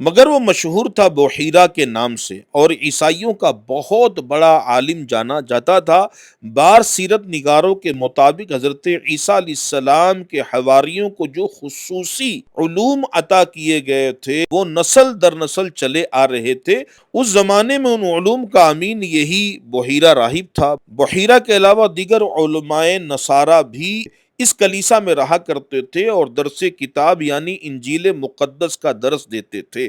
مگر وہ مشہور تھا بحیرہ کے نام سے اور عیسائیوں کا بہت بڑا عالم جانا جاتا تھا۔ بعض سیرت نگاروں کے مطابق حضرت عیسیٰ علیہ السلام کے حواریوں کو جو خصوصی علوم عطا کیے گئے تھے وہ نسل در نسل چلے آ رہے تھے۔ اس زمانے میں ان علوم کا امین یہی بحیرہ راہب تھا۔ بحیرہ کے علاوہ دیگر علماء نصارہ بھی اس کلیسا میں رہا کرتے تھے اور درس کتاب یعنی انجیل مقدس کا درس دیتے تھے۔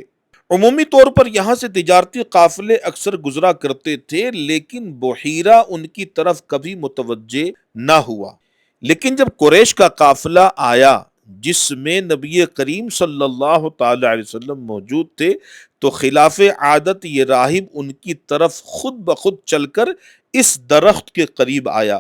عمومی طور پر یہاں سے تجارتی قافلے اکثر گزرا کرتے تھے، لیکن بحیرہ ان کی طرف کبھی متوجہ نہ ہوا۔ لیکن جب قریش کا قافلہ آیا جس میں نبی کریم صلی اللہ تعالی علیہ وسلم موجود تھے تو خلاف عادت یہ راہب ان کی طرف خود بخود چل کر اس درخت کے قریب آیا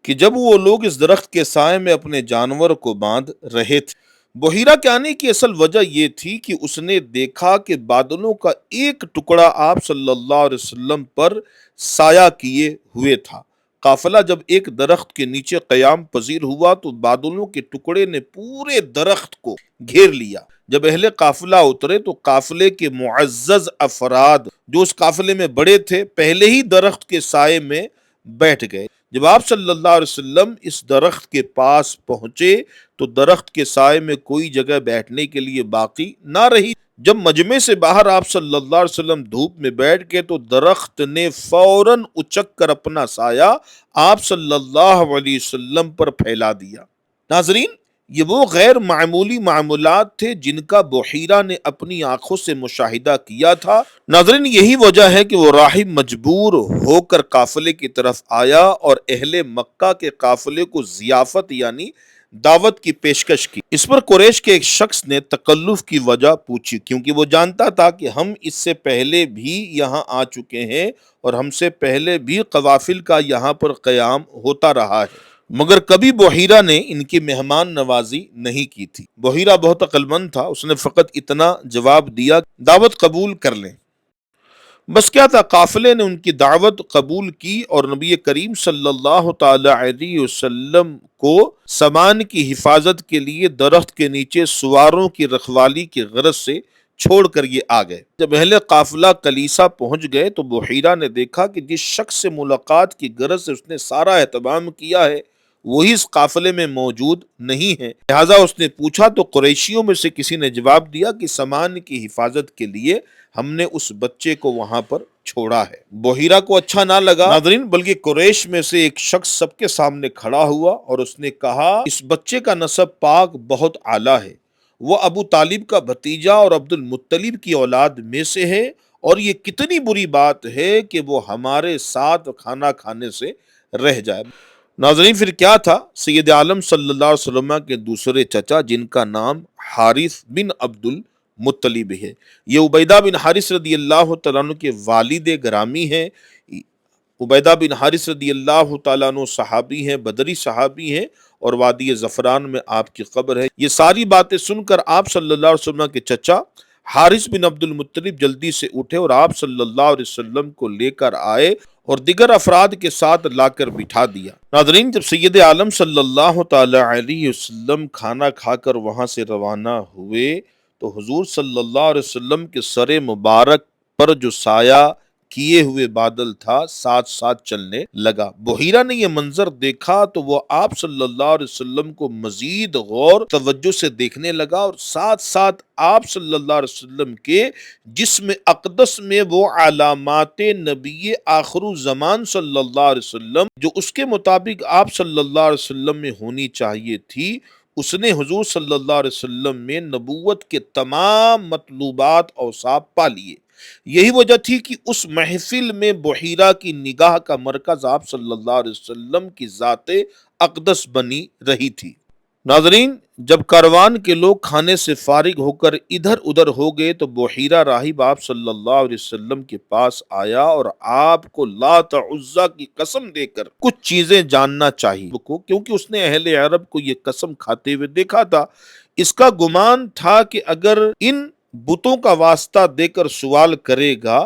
کہ جب وہ لوگ اس درخت کے سائے میں اپنے جانور کو باندھ رہے تھے۔ بحیرہ کے آنے کی اصل وجہ یہ تھی کہ اس نے دیکھا کہ بادلوں کا ایک ٹکڑا آپ صلی اللہ علیہ وسلم پر سایہ کیے ہوئے تھا۔ قافلہ جب ایک درخت کے نیچے قیام پذیر ہوا تو بادلوں کے ٹکڑے نے پورے درخت کو گھیر لیا۔ جب اہل قافلہ اترے تو قافلے کے معزز افراد جو اس قافلے میں بڑے تھے پہلے ہی درخت کے سائے میں بیٹھ گئے۔ جب آپ صلی اللہ علیہ وسلم اس درخت کے پاس پہنچے تو درخت کے سائے میں کوئی جگہ بیٹھنے کے لیے باقی نہ رہی۔ جب مجمع سے باہر آپ صلی اللہ علیہ وسلم دھوپ میں بیٹھ گئے تو درخت نے فوراً اچک کر اپنا سایہ آپ صلی اللہ علیہ وسلم پر پھیلا دیا۔ ناظرین، یہ وہ غیر معمولی معاملات تھے جن کا بحیرہ نے اپنی آنکھوں سے مشاہدہ کیا تھا۔ ناظرین، یہی وجہ ہے کہ وہ راہب مجبور ہو کر قافلے کی طرف آیا اور اہل مکہ کے قافلے کو ضیافت یعنی دعوت کی پیشکش کی۔ اس پر قریش کے ایک شخص نے تکلف کی وجہ پوچھی، کیونکہ وہ جانتا تھا کہ ہم اس سے پہلے بھی یہاں آ چکے ہیں اور ہم سے پہلے بھی قوافل کا یہاں پر قیام ہوتا رہا ہے، مگر کبھی بحیرہ نے ان کی مہمان نوازی نہیں کی تھی۔ بحیرہ بہت عقل مند تھا، اس نے فقط اتنا جواب دیا، دعوت قبول کر لیں۔ بس کیا تھا، قافلے نے ان کی دعوت قبول کی اور نبی کریم صلی اللہ تعالی علیہ وسلم کو سامان کی حفاظت کے لیے درخت کے نیچے سواروں کی رکھوالی کی غرض سے چھوڑ کر یہ آ گئے۔ جب اہل قافلہ کلیسا پہنچ گئے تو بحیرہ نے دیکھا کہ جس شخص سے ملاقات کی غرض سے اس نے سارا اہتمام کیا ہے وہی اس قافلے میں موجود نہیں ہے۔ لہٰذا اس نے پوچھا تو قریشیوں میں سے کسی نے جواب دیا کہ سامان کی حفاظت کے لیے ہم نے اس بچے کو وہاں پر چھوڑا ہے۔ بحیرہ کو اچھا نہ لگا ناظرین، بلکہ قریش میں سے ایک شخص سب کے سامنے کھڑا ہوا اور اس نے کہا اس بچے کا نسب پاک بہت اعلیٰ ہے، وہ ابو طالب کا بھتیجا اور عبد المطلب کی اولاد میں سے ہے، اور یہ کتنی بری بات ہے کہ وہ ہمارے ساتھ کھانا کھانے سے رہ جائے۔ ناظرین، پھر کیا تھا، سید عالم صلی اللہ علیہ وسلم کے دوسرے چچا جن کا نام حارث بن عبد المطلب ہے، یہ عبیدہ بن حارث رضی اللہ تعالیٰ عنہ کے والد گرامی ہیں۔ عبیدہ بن حارث رضی اللہ تعالیٰ عنہ صحابی ہیں، بدری صحابی ہیں، اور وادی زفران میں آپ کی قبر ہے۔ یہ ساری باتیں سن کر آپ صلی اللہ علیہ وسلم کے چچا حارث بن عبد المطلب جلدی سے اٹھے اور آپ صلی اللہ علیہ وسلم کو لے کر آئے اور دیگر افراد کے ساتھ لا کر بٹھا دیا۔ ناظرین، جب سید عالم صلی اللہ تعالی علیہ وسلم کھانا کھا کر وہاں سے روانہ ہوئے تو حضور صلی اللہ علیہ وسلم کے سر مبارک پر جو سایہ کیے ہوئے بادل تھا ساتھ ساتھ چلنے لگا۔ بحیرہ نے یہ منظر دیکھا تو وہ آپ صلی اللہ علیہ وسلم کو مزید غور توجہ سے دیکھنے لگا اور ساتھ ساتھ آپ صلی اللہ علیہ وسلم کے جسم اقدس میں وہ علامات نبی آخر الزمان صلی اللہ علیہ وسلم جو اس کے مطابق آپ صلی اللہ علیہ وسلم میں ہونی چاہیے تھی، اس نے حضور صلی اللہ علیہ وسلم میں نبوت کے تمام مطلوبات اوصاف پا لیے۔ یہی وجہ تھی کہ اس محفل میں بحیرہ کی نگاہ کا مرکز آپ صلی اللہ علیہ وسلم کی ذات اقدس بنی رہی تھی۔ ناظرین، جب کاروان کے لوگ کھانے سے فارغ ہو کر ادھر ادھر ہو گئے تو بحیرہ راہب آپ صلی اللہ علیہ وسلم کے پاس آیا اور آپ کو لات عزا کی قسم دے کر کچھ چیزیں جاننا چاہیے، کیونکہ اس نے اہل عرب کو یہ قسم کھاتے ہوئے دیکھا تھا۔ اس کا گمان تھا کہ اگر ان بتوں کا واسطہ دے کر سوال کرے گا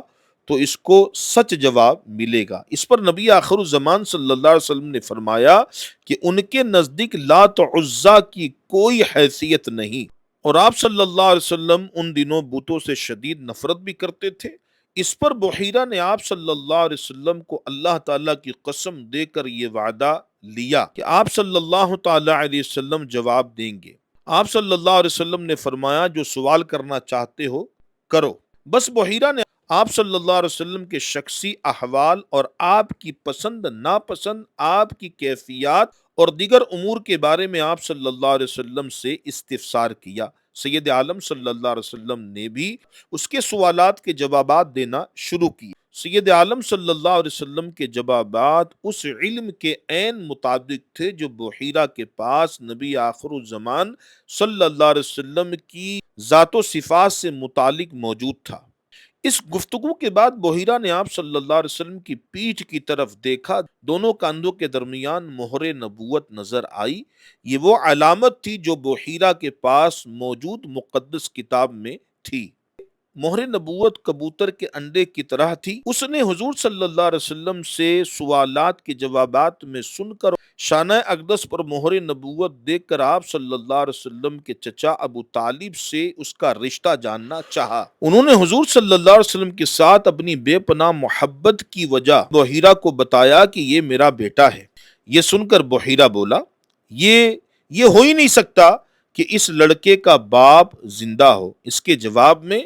تو اس کو سچ جواب ملے گا۔ اس پر نبی آخر الزمان صلی اللہ علیہ وسلم نے فرمایا کہ ان کے نزدیک لات و عزا کی کوئی حیثیت نہیں۔ اور آپ صلی اللہ علیہ وسلم ان دنوں بتوں سے شدید نفرت بھی کرتے تھے۔ اس پر بحیرہ نے آپ صلی اللہ علیہ وسلم کو اللہ تعالیٰ کی قسم دے کر یہ وعدہ لیا کہ آپ صلی اللہ تعالیٰ علیہ وسلم جواب دیں گے۔ آپ صلی اللہ علیہ وسلم نے فرمایا جو سوال کرنا چاہتے ہو کرو۔ بس بحیرہ نے آپ صلی اللہ علیہ وسلم کے شخصی احوال اور آپ کی پسند ناپسند، آپ کی کیفیات اور دیگر امور کے بارے میں آپ صلی اللہ علیہ وسلم سے استفسار کیا۔ سید عالم صلی اللہ علیہ وسلم نے بھی اس کے سوالات کے جوابات دینا شروع کیے۔ سید عالم صلی اللہ علیہ وسلم کے جوابات اس علم کے عین مطابق تھے جو بحیرہ کے پاس نبی آخر الزمان صلی اللہ علیہ وسلم کی ذات و صفات سے متعلق موجود تھا۔ اس گفتگو کے بعد بحیرہ نے آپ صلی اللہ علیہ وسلم کی پیٹھ کی طرف دیکھا، دونوں کاندھوں کے درمیان مہر نبوت نظر آئی۔ یہ وہ علامت تھی جو بحیرہ کے پاس موجود مقدس کتاب میں تھی۔ مہر نبوت کبوتر کے انڈے کی طرح تھی۔ اس نے حضور صلی اللہ علیہ وسلم سے سوالات کے جوابات میں سن کر شانہ اقدس پر مہر نبوت دیکھ کر آپ صلی اللہ علیہ وسلم کے چچا ابو طالب سے اس کا رشتہ جاننا چاہا۔ انہوں نے حضور صلی اللہ علیہ وسلم کے ساتھ اپنی بے پناہ محبت کی وجہ بحیرہ کو بتایا کہ یہ میرا بیٹا ہے۔ یہ سن کر بحیرہ بولا، یہ ہو ہی نہیں سکتا کہ اس لڑکے کا باپ زندہ ہو۔ اس کے جواب میں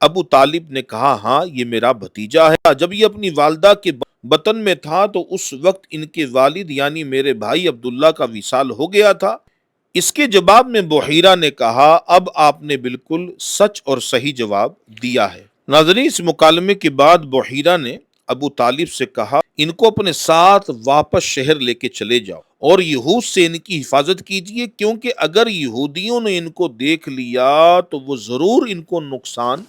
ابو طالب نے کہا، ہاں یہ میرا بھتیجا ہے۔ جب یہ اپنی والدہ کے بطن میں تھا تو اس وقت ان کے والد یعنی میرے بھائی عبداللہ کا وصال ہو گیا تھا۔ اس کے جواب میں بحیرہ نے کہا، اب آپ نے بالکل سچ اور صحیح جواب دیا ہے۔ ناظرین، اس مکالمے کے بعد بحیرہ نے ابو طالب سے کہا، ان کو اپنے ساتھ واپس شہر لے کے چلے جاؤ اور یہود سے ان کی حفاظت کیجیے، کیونکہ اگر یہودیوں نے ان کو دیکھ لیا تو وہ ضرور ان کو نقصان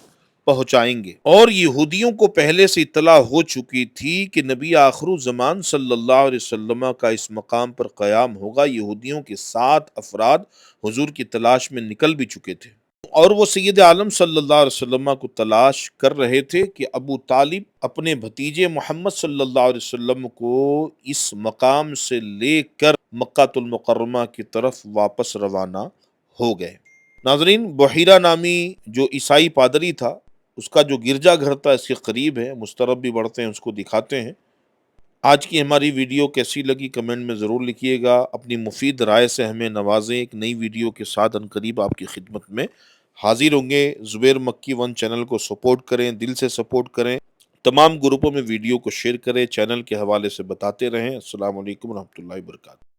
پہنچائیں گے۔ اور یہودیوں کو پہلے سے اطلاع ہو چکی تھی کہ نبی آخر الزمان صلی اللہ علیہ وسلم کا اس مقام پر قیام ہوگا۔ یہودیوں کے 7 افراد حضور کی تلاش میں نکل بھی چکے تھے اور وہ سید عالم صلی اللہ علیہ وسلم کو تلاش کر رہے تھے کہ ابو طالب اپنے بھتیجے محمد صلی اللہ علیہ وسلم کو اس مقام سے لے کر مکہ المکرمہ کی طرف واپس روانہ ہو گئے۔ ناظرین، بحیرہ نامی جو عیسائی پادری تھا، اس کا جو گرجا گھر تھا اس کے قریب ہے، مسترب بھی بڑھتے ہیں، اس کو دکھاتے ہیں۔ آج کی ہماری ویڈیو کیسی لگی کمنٹ میں ضرور لکھیے گا۔ اپنی مفید رائے سے ہمیں نوازیں۔ ایک نئی ویڈیو کے ساتھ عنقریب آپ کی خدمت میں حاضر ہوں گے۔ زبیر مکی 1 چینل کو سپورٹ کریں، دل سے سپورٹ کریں، تمام گروپوں میں ویڈیو کو شیئر کریں، چینل کے حوالے سے بتاتے رہیں۔ السلام علیکم ورحمۃ اللہ وبرکاتہ۔